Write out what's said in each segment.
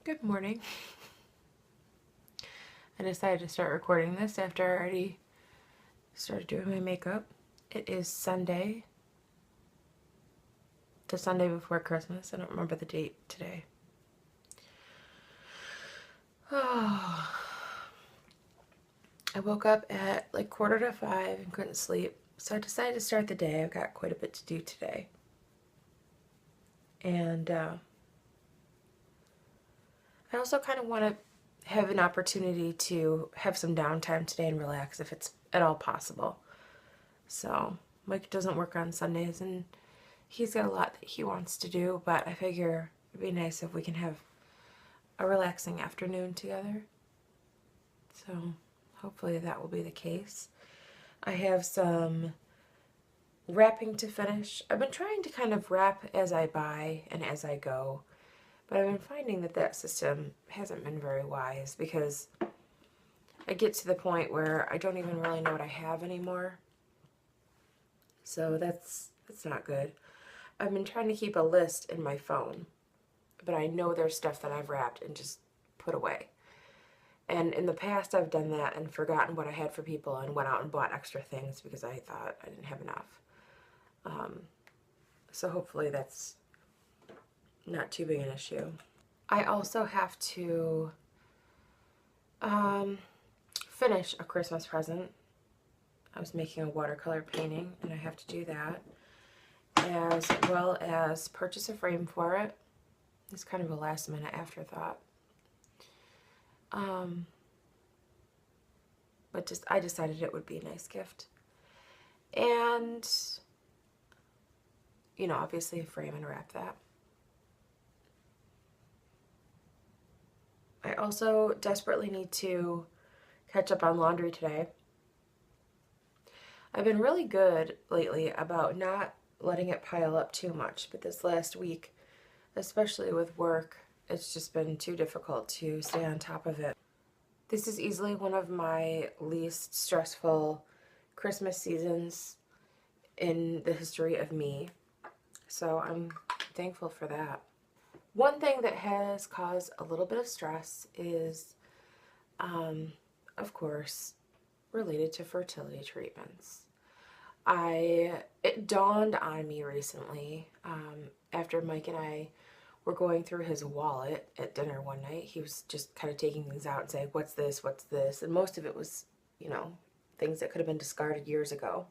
Good morning. I decided to start recording this after I already started doing my makeup. It is Sunday, the Sunday before Christmas. I don't remember the date today. Oh, I woke up at like 4:45 and couldn't sleep, so I decided to start the day. I've got quite a bit to do today. And I also kind of want to have an opportunity to have some downtime today and relax if it's at all possible. So Mike doesn't work on Sundays and he's got a lot that he wants to do, but I figure it'd be nice if we can have a relaxing afternoon together. So hopefully that will be the case. I have some wrapping to finish. I've been trying to kind of wrap as I buy and as I go, but I've been finding that system hasn't been very wise because I get to the point where I don't even really know what I have anymore. So that's not good. I've been trying to keep a list in my phone, but I know there's stuff that I've wrapped and just put away. And in the past I've done that and forgotten what I had for people and went out and bought extra things because I thought I didn't have enough. So hopefully that's not too big an issue. I also have to finish a Christmas present. I was making a watercolor painting and I have to do that, as well as purchase a frame for it. It's kind of a last minute afterthought. But I decided it would be a nice gift. And, you know, obviously frame and wrap that. I also desperately need to catch up on laundry today. I've been really good lately about not letting it pile up too much, but this last week, especially with work, it's just been too difficult to stay on top of it. This is easily one of my least stressful Christmas seasons in the history of me, so I'm thankful for that. One thing that has caused a little bit of stress is, of course, related to fertility treatments. It dawned on me recently, after Mike and I were going through his wallet at dinner one night. He was just kind of taking things out and saying, what's this, and most of it was, you know, things that could have been discarded years ago.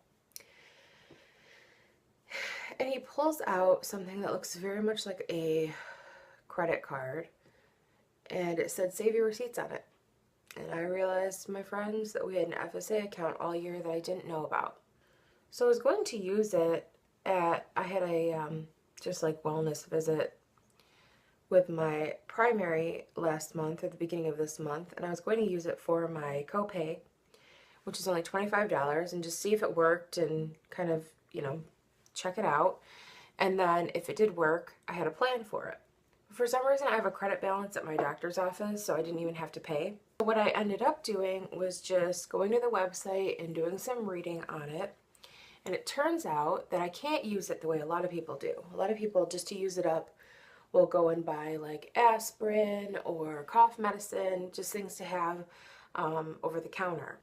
And he pulls out something that looks very much like a credit card, and it said save your receipts on it. And I realized, my friends, that we had an FSA account all year that I didn't know about. So I was going to use it I had a just like wellness visit with my primary last month, at the beginning of this month, and I was going to use it for my copay, which is only $25, and just see if it worked and kind of, you know, check it out. And then if it did work, I had a plan for it. For some reason, I have a credit balance at my doctor's office, so I didn't even have to pay. What I ended up doing was just going to the website and doing some reading on it. And it turns out that I can't use it the way a lot of people do. A lot of people, just to use it up, will go and buy like aspirin or cough medicine, just things to have over the counter.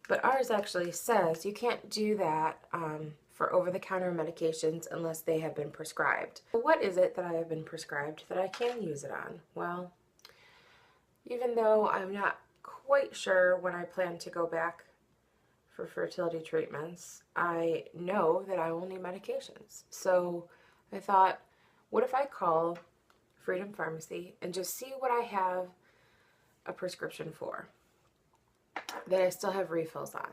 But ours actually says you can't do that for over-the-counter medications unless they have been prescribed. What is it that I have been prescribed that I can use it on? Well, even though I'm not quite sure when I plan to go back for fertility treatments, I know that I will need medications. So I thought, what if I call Freedom Pharmacy and just see what I have a prescription for that I still have refills on.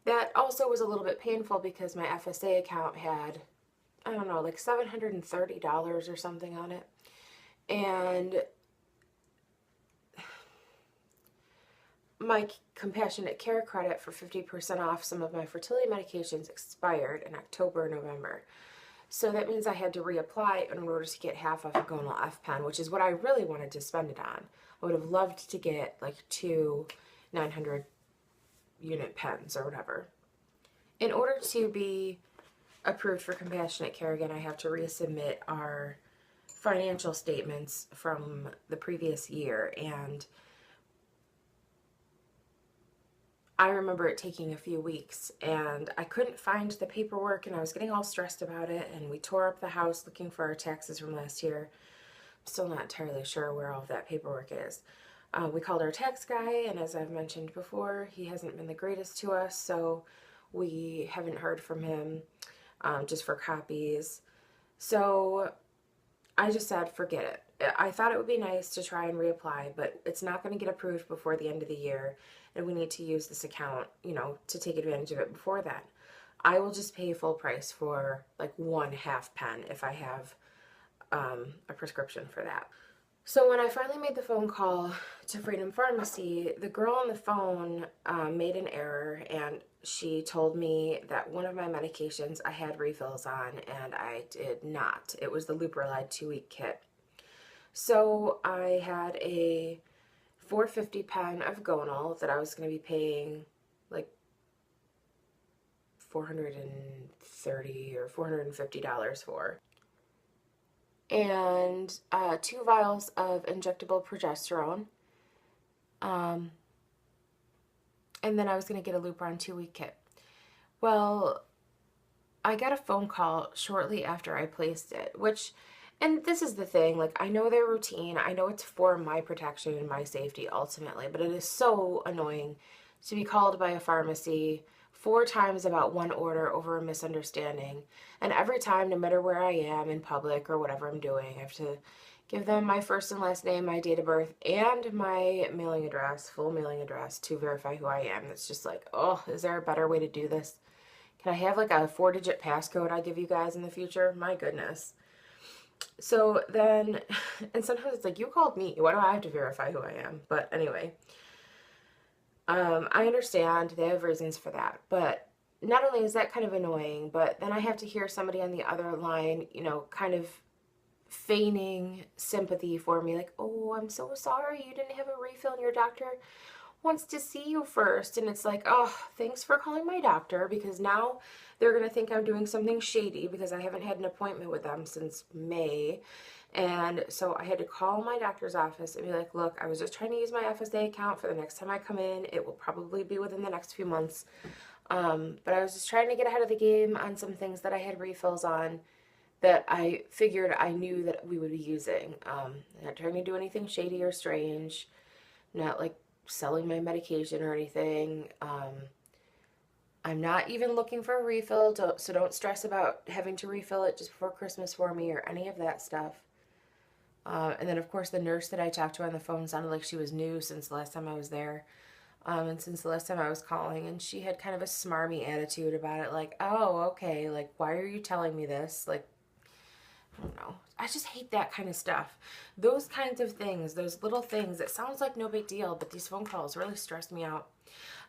That also was a little bit painful because my FSA account had, I don't know, like $730 or something on it. And my compassionate care credit for 50% off some of my fertility medications expired in October or November. So that means I had to reapply in order to get half off a gonal F-pen, which is what I really wanted to spend it on. I would have loved to get like 2 900 unit pens or whatever. In order to be approved for compassionate care again, I have to resubmit our financial statements from the previous year, and I remember it taking a few weeks, and I couldn't find the paperwork, and I was getting all stressed about it, and we tore up the house looking for our taxes from last year. I'm still not entirely sure where all of that paperwork is. We called our tax guy, and as I've mentioned before, he hasn't been the greatest to us, so we haven't heard from him, just for copies. So I just said, forget it. I thought it would be nice to try and reapply, but it's not going to get approved before the end of the year, and we need to use this account, to take advantage of it before that. I will just pay full price for like 1/2 pen if I have a prescription for that. So when I finally made the phone call to Freedom Pharmacy, the girl on the phone made an error, and she told me that one of my medications I had refills on, and I did not. It was the Leuprolide 2-week kit. So I had a 450 pen of Gonal that I was going to be paying like $430 or $450 for, and 2 vials of injectable progesterone, and then I was going to get a Lupron 2-week kit. Well, I got a phone call shortly after I placed it, and this is the thing, like, I know their routine, I know it's for my protection and my safety ultimately, but it is so annoying to be called by a pharmacy 4 times about one order over a misunderstanding. And every time, no matter where I am in public or whatever I'm doing, I have to give them my first and last name, my date of birth, and my mailing address, full mailing address, to verify who I am. It's just like, oh, is there a better way to do this? Can I have like a 4-digit passcode I give you guys in the future? My goodness. So then, and sometimes it's like, you called me. Why do I have to verify who I am? But anyway, I understand they have reasons for that, but not only is that kind of annoying, but then I have to hear somebody on the other line, kind of feigning sympathy for me, like, oh, I'm so sorry you didn't have a refill and your doctor wants to see you first. And it's like, oh, thanks for calling my doctor, because now they're going to think I'm doing something shady because I haven't had an appointment with them since May. And so I had to call my doctor's office and be like, look, I was just trying to use my FSA account for the next time I come in. It will probably be within the next few months. But I was just trying to get ahead of the game on some things that I had refills on that I figured I knew that we would be using. Not trying to do anything shady or strange, not like selling my medication or anything. I'm not even looking for a refill, so don't stress about having to refill it just before Christmas for me or any of that stuff. And then, of course, the nurse that I talked to on the phone sounded like she was new since the last time I was there. And since the last time I was calling, and she had kind of a smarmy attitude about it, like, oh, okay, like, why are you telling me this? Like, I don't know. I just hate that kind of stuff. Those kinds of things, those little things, it sounds like no big deal, but these phone calls really stress me out.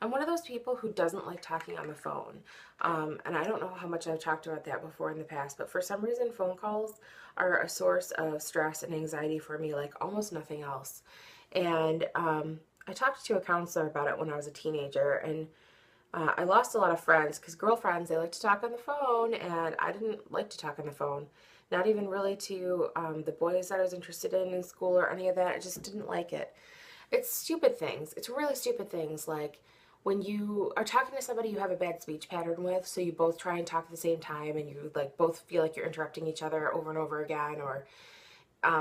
I'm one of those people who doesn't like talking on the phone. And I don't know how much I've talked about that before in the past, but for some reason phone calls are a source of stress and anxiety for me like almost nothing else. And I talked to a counselor about it when I was a teenager, and I lost a lot of friends because girlfriends, they like to talk on the phone, and I didn't like to talk on the phone. Not even really to the boys that I was interested in school or any of that. I just didn't like it. It's stupid things. It's really stupid things, like when you are talking to somebody you have a bad speech pattern with, so you both try and talk at the same time and you like both feel like you're interrupting each other over and over again. Or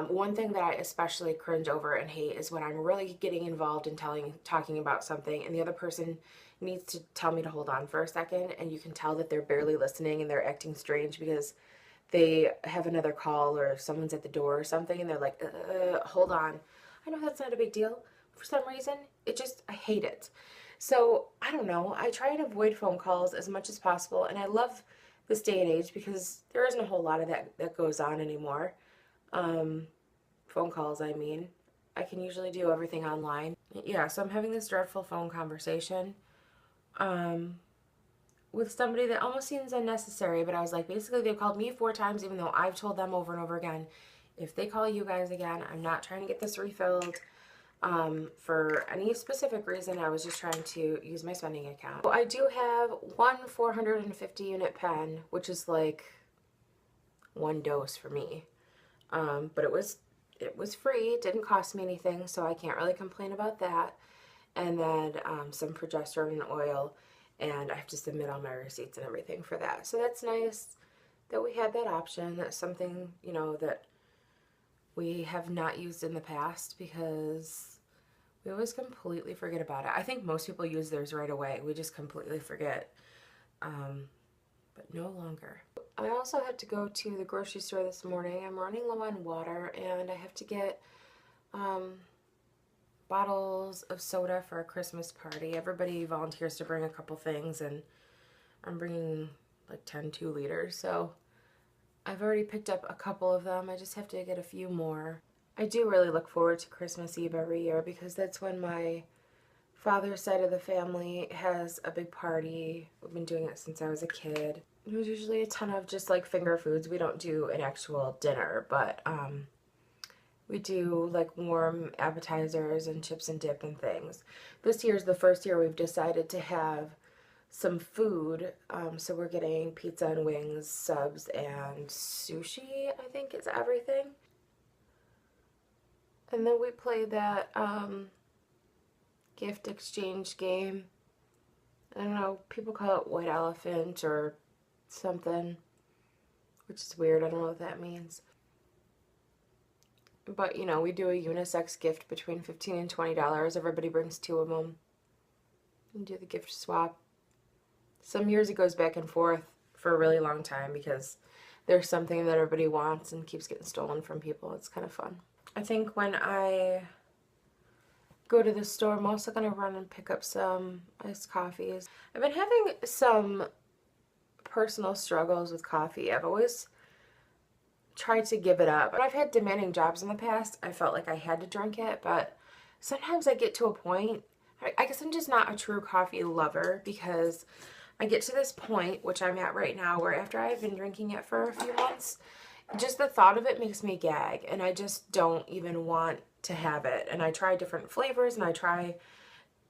one thing that I especially cringe over and hate is when I'm really getting involved in talking about something and the other person needs to tell me to hold on for a second, and you can tell that they're barely listening and they're acting strange because they have another call or someone's at the door or something, and they're like, hold on. I know that's not a big deal. For some reason, I hate it. So, I don't know. I try and avoid phone calls as much as possible, and I love this day and age because there isn't a whole lot of that goes on anymore. Phone calls, I mean. I can usually do everything online. Yeah, so I'm having this dreadful phone conversation with somebody that almost seems unnecessary, but I was like, basically they've called me 4 times, even though I've told them over and over again, if they call you guys again, I'm not trying to get this refilled for any specific reason. I was just trying to use my spending account. So I do have one 450 unit pen, which is like 1 dose for me. But it was free. It didn't cost me anything, so I can't really complain about that. And then some progesterone oil, and I have to submit all my receipts and everything for that. So that's nice that we had that option. That's something, you know, that we have not used in the past because we always completely forget about it. I think most people use theirs right away. We just completely forget. But no longer. I also had to go to the grocery store this morning. I'm running low on water, and I have to get bottles of soda for a Christmas party. Everybody volunteers to bring a couple things, and I'm bringing like 10 2-liters. So I've already picked up a couple of them. I just have to get a few more. I do really look forward to Christmas Eve every year because that's when my father's side of the family has a big party. We've been doing it since I was a kid. There's usually a ton of just like finger foods. We don't do an actual dinner, but we do like warm appetizers and chips and dip and things. This year's the first year we've decided to have some food. So we're getting pizza and wings, subs, and sushi, I think is everything. And then we play that gift exchange game. I don't know, people call it white elephant or something, which is weird. I don't know what that means. But, you know, we do a unisex gift between $15 and $20. Everybody brings 2 of them and do the gift swap. Some years it goes back and forth for a really long time because there's something that everybody wants and keeps getting stolen from people. It's kind of fun. I think when I go to the store, I'm also going to run and pick up some iced coffees. I've been having some personal struggles with coffee. I've always tried to give it up. I've had demanding jobs in the past. I felt like I had to drink it, but sometimes I get to a point, I guess I'm just not a true coffee lover because I get to this point, which I'm at right now, where after I've been drinking it for a few months, just the thought of it makes me gag, and I just don't even want to have it. And I try different flavors, and I try,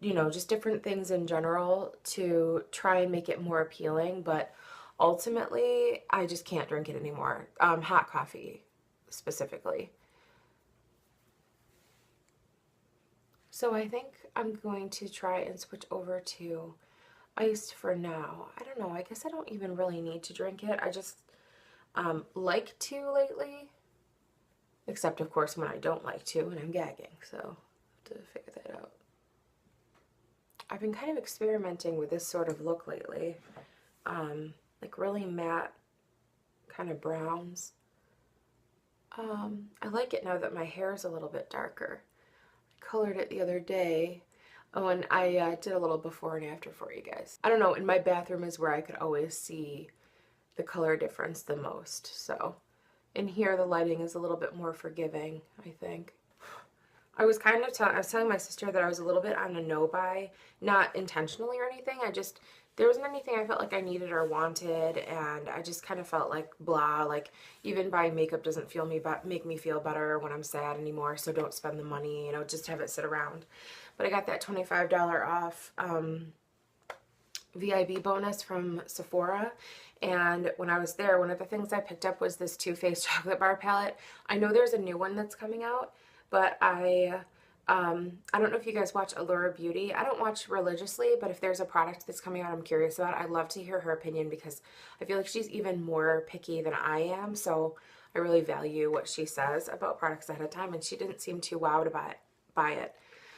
you know, just different things in general to try and make it more appealing, but ultimately, I just can't drink it anymore. Hot coffee, specifically. So I think I'm going to try and switch over to iced for now. I don't know, I guess I don't even really need to drink it. I just like to lately. Except, of course, when I don't like to and I'm gagging. So I have to figure that out. I've been kind of experimenting with this sort of look lately. Like really matte kind of browns. I like it now that my hair is a little bit darker. I colored it the other day. Oh, and I did a little before and after for you guys. I don't know, in my bathroom is where I could always see the color difference the most. So in here the lighting is a little bit more forgiving, I think. I was telling my sister that I was a little bit on a no buy, not intentionally or anything. There wasn't anything I felt like I needed or wanted, and I just kind of felt like blah, like even buying makeup doesn't make me feel better when I'm sad anymore, so don't spend the money, you know, just have it sit around. But I got that $25 off VIB bonus from Sephora, and when I was there, one of the things I picked up was this Too Faced chocolate bar palette. I know there's a new one that's coming out, but I don't know if you guys watch Allura Beauty. I don't watch religiously, but if there's a product that's coming out I'm curious about, I'd love to hear her opinion because I feel like she's even more picky than I am, so I really value what she says about products ahead of time, and she didn't seem too wowed by it.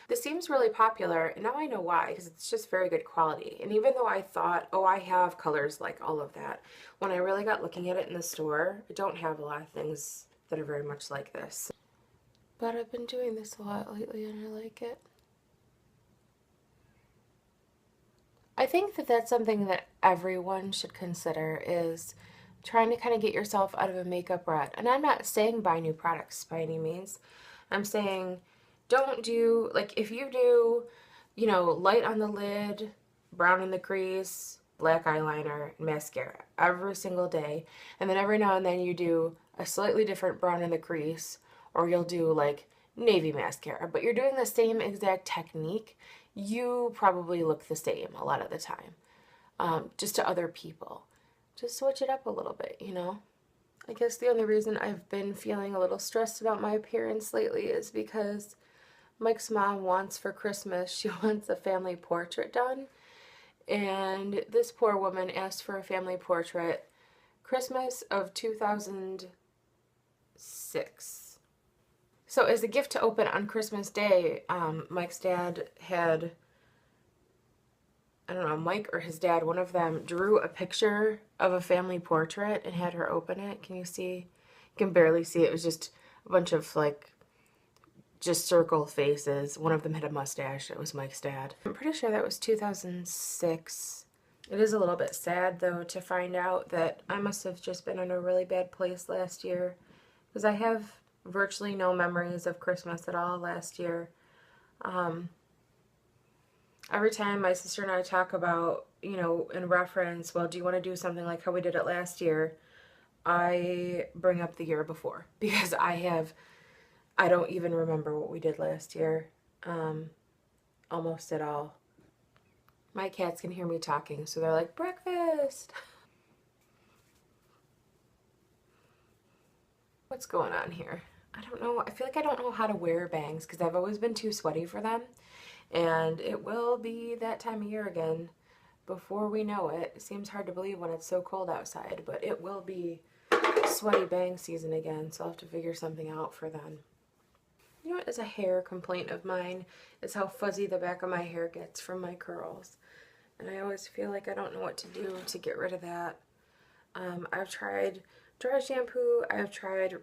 This seems really popular, and now I know why, because it's just very good quality. And even though I thought, oh, I have colors like all of that, when I really got looking at it in the store, I don't have a lot of things that are very much like this. But I've been doing this a lot lately, and I like it. I think that that's something that everyone should consider, is trying to kind of get yourself out of a makeup rut. And I'm not saying buy new products by any means. I'm saying don't do, like, if you do, you know, light on the lid, brown in the crease, black eyeliner, and mascara every single day, and then every now and then you do a slightly different brown in the crease, or you'll do like navy mascara, but you're doing the same exact technique, you probably look the same a lot of the time, just to other people. Just switch it up a little bit, you know? I guess the only reason I've been feeling a little stressed about my appearance lately is because Mike's mom wants for Christmas, she wants a family portrait done. And this poor woman asked for a family portrait Christmas of 2006. So as a gift to open on Christmas Day, Mike's dad had, I don't know, Mike or his dad, one of them drew a picture of a family portrait and had her open it. Can you see? You can barely see it. It was just a bunch of like just circle faces. One of them had a mustache. It was Mike's dad. I'm pretty sure that was 2006. It is a little bit sad though to find out that I must have just been in a really bad place last year, because I have virtually no memories of Christmas at all last year. Every time my sister and I talk about, you know, in reference, well, do you want to do something like how we did it last year? I bring up the year before, because I don't even remember what we did last year, almost at all. My cats can hear me talking, so they're like, breakfast! What's going on here? I don't know. I feel like I don't know how to wear bangs because I've always been too sweaty for them. And it will be that time of year again before we know it. It seems hard to believe when it's so cold outside, but it will be sweaty bang season again, so I'll have to figure something out for then. You know what is a hair complaint of mine? Is how fuzzy the back of my hair gets from my curls. And I always feel like I don't know what to do to get rid of that. I've tried dry shampoo. I've tried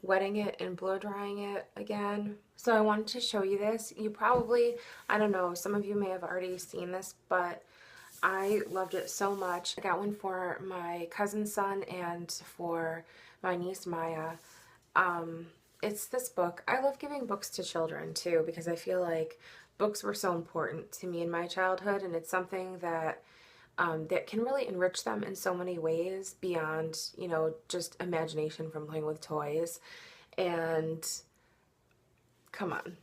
wetting it and blow drying it again. So I wanted to show you this. You probably, I don't know, some of you may have already seen this, but I loved it so much. I got one for my cousin's son and for my niece Maya. It's this book. I love giving books to children too, because I feel like books were so important to me in my childhood, and it's something that that can really enrich them in so many ways beyond, you know, just imagination from playing with toys. And come on,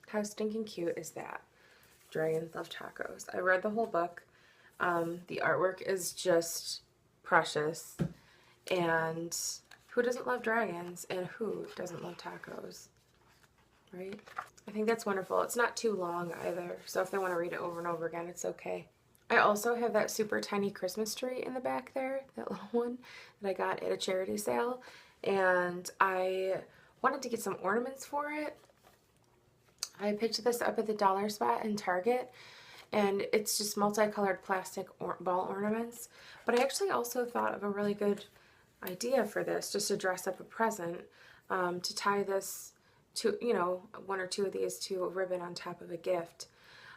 how stinking cute is that? Dragons Love Tacos. I read the whole book. The artwork is just precious, and who doesn't love dragons, and who doesn't love tacos, right? I think that's wonderful. It's not too long either, so if they want to read it over and over again, it's okay. I also have that super tiny Christmas tree in the back there, that little one that I got at a charity sale, and I wanted to get some ornaments for it. I picked this up at the dollar spot in Target, and it's just multicolored plastic ball ornaments, but I actually also thought of a really good idea for this, just to dress up a present, to tie this to, you know, one or two of these to a ribbon on top of a gift.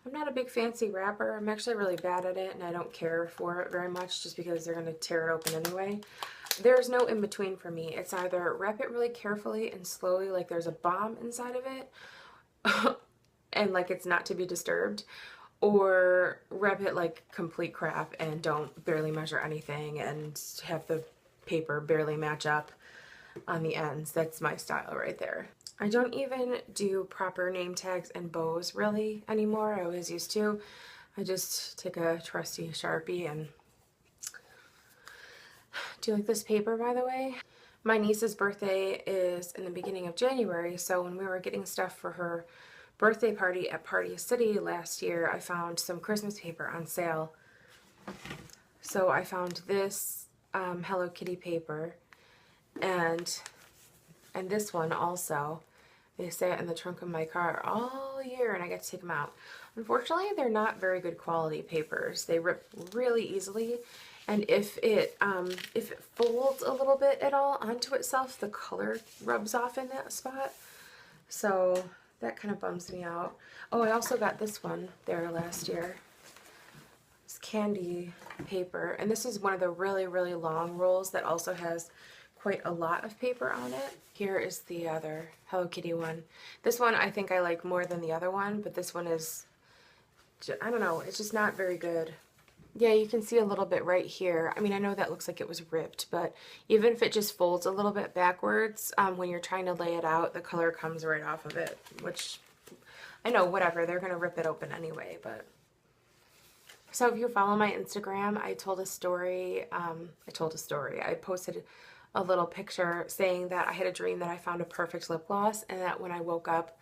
I'm not a big fancy wrapper. I'm actually really bad at it, and I don't care for it very much just because they're going to tear it open anyway. There's no in between for me. It's either wrap it really carefully and slowly like there's a bomb inside of it and like it's not to be disturbed, or wrap it like complete crap and don't barely measure anything and have the paper barely match up on the ends. That's my style right there. I don't even do proper name tags and bows really anymore. I always used to. I just take a trusty Sharpie and... Do you like this paper, by the way? My niece's birthday is in the beginning of January, so when we were getting stuff for her birthday party at Party City last year, I found some Christmas paper on sale. So I found this Hello Kitty paper, and this one also. They sat in the trunk of my car all year, and I got to take them out. Unfortunately, they're not very good quality papers. They rip really easily, and if it folds a little bit at all onto itself, the color rubs off in that spot. So that kind of bums me out. Oh, I also got this one there last year. It's candy paper, and this is one of the really, really long rolls that also has quite a lot of paper on it. Here is the other Hello Kitty one. This one I think I like more than the other one, but this one is, I don't know, it's just not very good. Yeah, you can see a little bit right here. I mean, I know that looks like it was ripped, but even if it just folds a little bit backwards, when you're trying to lay it out, the color comes right off of it, which, I know, whatever, they're gonna rip it open anyway, but So if you follow my Instagram, I told a story. I posted a little picture saying that I had a dream that I found a perfect lip gloss, and that when I woke up,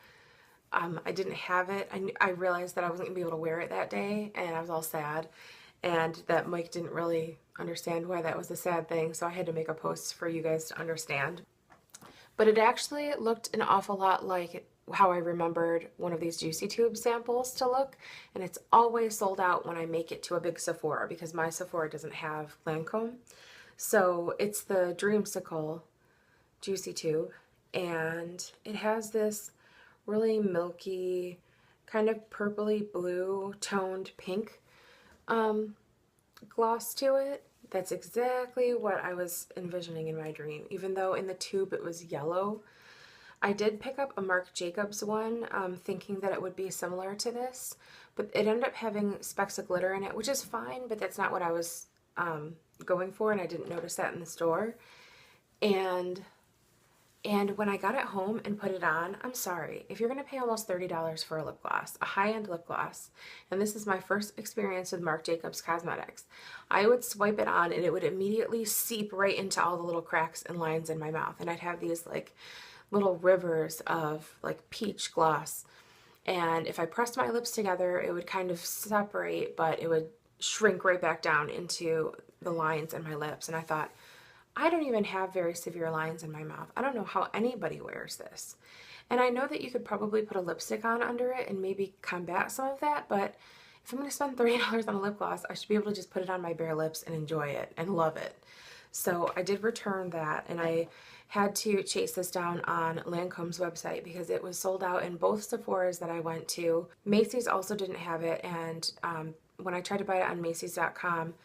I didn't have it. I realized that I wasn't gonna be able to wear it that day, and I was all sad. And that Mike didn't really understand why that was a sad thing, so I had to make a post for you guys to understand. But it actually looked an awful lot like how I remembered one of these Juicy Tube samples to look, and it's always sold out when I make it to a big Sephora because my Sephora doesn't have Lancome. So it's the Dreamsicle Juicy Tube, and it has this really milky, kind of purpley blue toned pink gloss to it. That's exactly what I was envisioning in my dream, even though in the tube it was yellow. I did pick up a Marc Jacobs one, thinking that it would be similar to this, but it ended up having specks of glitter in it, which is fine, but that's not what I was going for, and I didn't notice that in the store. And when I got it home and put it on, I'm sorry, if you're going to pay almost $30 for a lip gloss, a high-end lip gloss, and this is my first experience with Marc Jacobs Cosmetics, I would swipe it on and it would immediately seep right into all the little cracks and lines in my mouth. And I'd have these like little rivers of like peach gloss. And if I pressed my lips together, it would kind of separate, but it would shrink right back down into the lines in my lips. And I thought, I don't even have very severe lines in my mouth. I don't know how anybody wears this. And I know that you could probably put a lipstick on under it and maybe combat some of that, but if I'm going to spend $30 on a lip gloss, I should be able to just put it on my bare lips and enjoy it and love it. So I did return that, and I had to chase this down on Lancome's website because it was sold out in both Sephora's that I went to. Macy's also didn't have it, and when I tried to buy it on Macy's.com,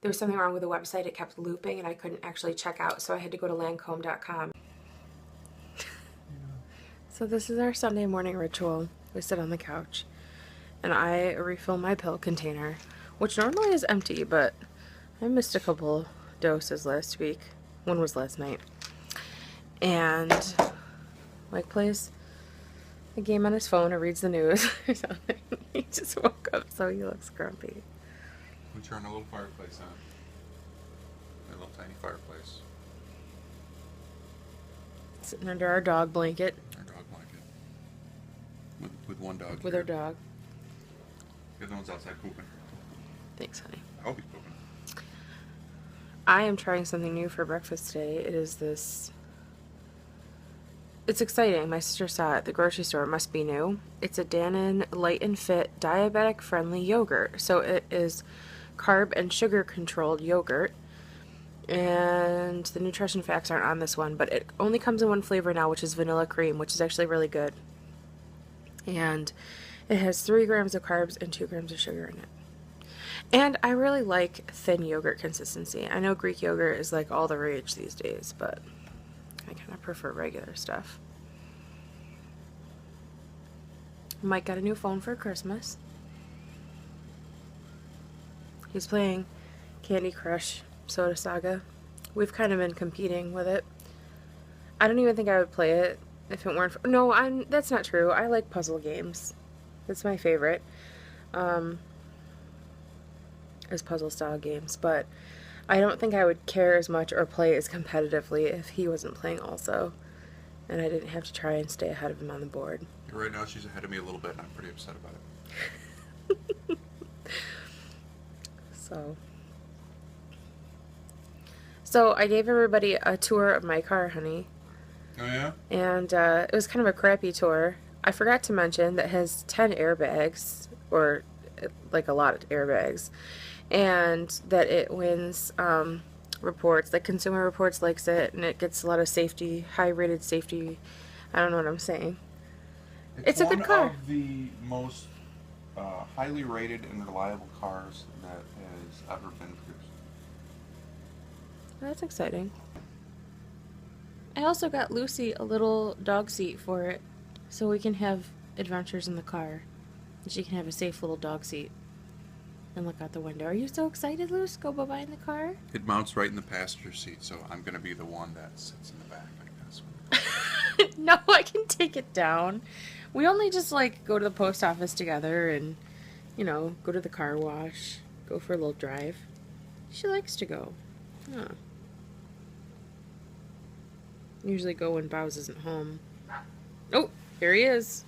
there was something wrong with the website. It kept looping and I couldn't actually check out, so I had to go to Lancome.com. So this is our Sunday morning ritual. We sit on the couch and I refill my pill container, which normally is empty, but I missed a couple doses last week. One was last night. And Mike plays a game on his phone or reads the news or something. He just woke up, so he looks grumpy. We turn a little fireplace on. A little tiny fireplace. Sitting under our dog blanket. Our dog blanket. With one dog. With here. our dog. The other one's outside pooping. Thanks, honey. I hope he's pooping. I am trying something new for breakfast today. It is this. It's exciting. My sister saw it at the grocery store. It must be new. It's a Dannon Light and Fit diabetic-friendly yogurt. So it is carb and sugar controlled yogurt, and the nutrition facts aren't on this one, but it only comes in one flavor now, which is vanilla cream, which is actually really good, and it has 3 grams of carbs and 2 grams of sugar in it. And I really like thin yogurt consistency. I know Greek yogurt is like all the rage these days, but I kind of prefer regular stuff. Mike got a new phone for Christmas. He's playing Candy Crush Soda Saga. We've kind of been competing with it. I don't even think I would play it if it weren't for... No, that's not true. I like puzzle games. That's my favorite. Is puzzle style games, but I don't think I would care as much or play as competitively if he wasn't playing also, and I didn't have to try and stay ahead of him on the board. Right now she's ahead of me a little bit and I'm pretty upset about it. So I gave everybody a tour of my car, honey. Oh yeah? And it was kind of a crappy tour. I forgot to mention that it has 10 airbags, or like a lot of airbags, and that it wins reports, like Consumer Reports likes it, and it gets a lot of safety, high-rated safety. I don't know what I'm saying. It's a good car. One of the most highly rated and reliable cars that has ever been produced. That's exciting. I also got Lucy a little dog seat for it, so we can have adventures in the car. And she can have a safe little dog seat and look out the window. Are you so excited, Luce? Go bye-bye in the car? It mounts right in the passenger seat, so I'm going to be the one that sits in the back like this. No, I can take it down. We only just, like, go to the post office together and, you know, go to the car wash. Go for a little drive. She likes to go. Huh. Usually go when Bowes isn't home. Oh, here he is.